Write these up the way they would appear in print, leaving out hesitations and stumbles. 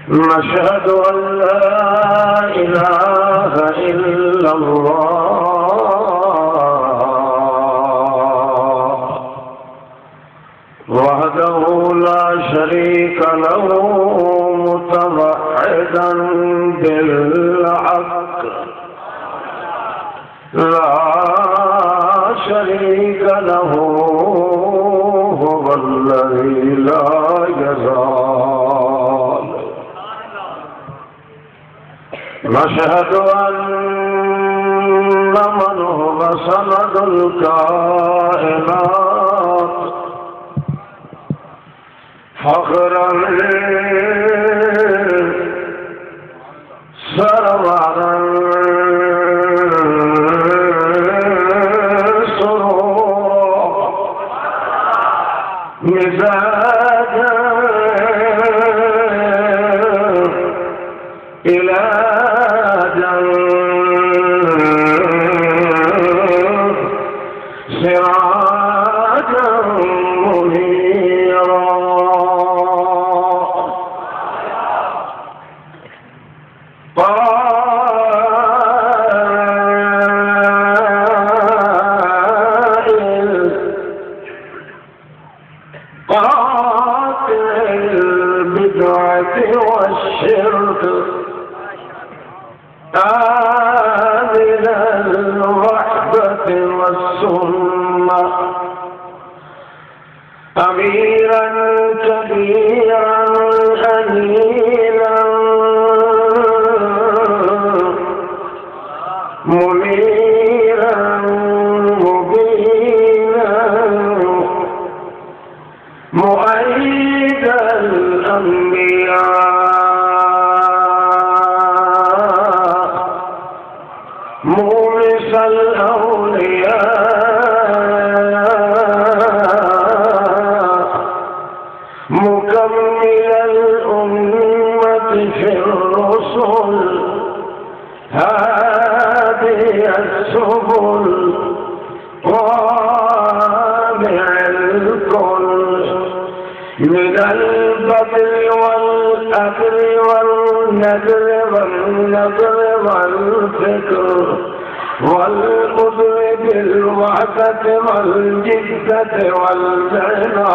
نشهد أن لا إله إلا الله وحده لا شريك له متوحدا بالحق لا شريك له هو الذي لا يزال. نشهد أن من هو سند الكائنات فخرا سرورا سرورا مزاجا إلاجا سراجا منيرا قاتل البدعة والشرك آمن الوحدة والسنة أميرا كبيرا أمينا منيرا مبينا مؤيد الأنبياء مونس الأولياء مكمل الأمة في الرسل هادي السبل قامع الكل من البذل والأكل والنذر والنذر والفكر والقدر بالوحدة والجدة والجنة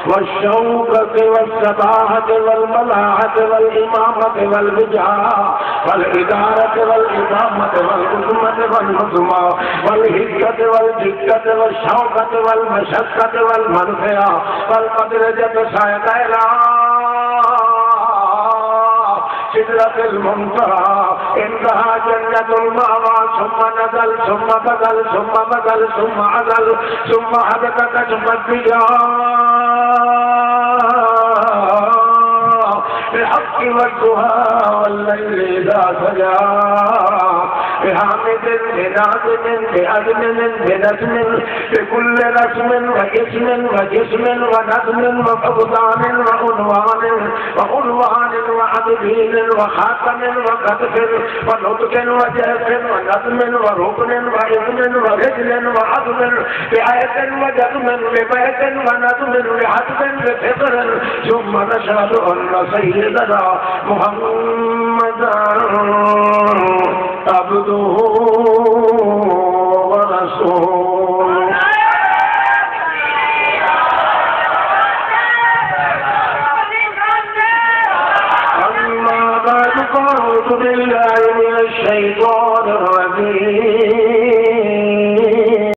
والشوكة والسباحة والملاحة والإمامة والبجاعة والإدارة والإمامة والعظمة والنظمة والهجة والجدة والشوكة والمشقة والمنفعة والمدرجة سيدنا سدرة المنتهى إنها جنة المأوى ثم نزل ثم بدل ثم بدل ثم عدل ثم حدث ثم الضياء بالحق والدهاء والليل إذا سجى بحامد بنازم بأزم بنسم بكل رسم واسم وجسم ونظم وفقدان وعنوان وعدبين وخاتم وقذف ونطق وجهف ونظم وركن وإذن ورجل وعظم بآية وجزم ببيت ونظم بحسب بفطر ثم نشهد أن سيدنا محمدا عبده ورسوله. أما بعد فأعوذ بالله من الشيطان الرجيم.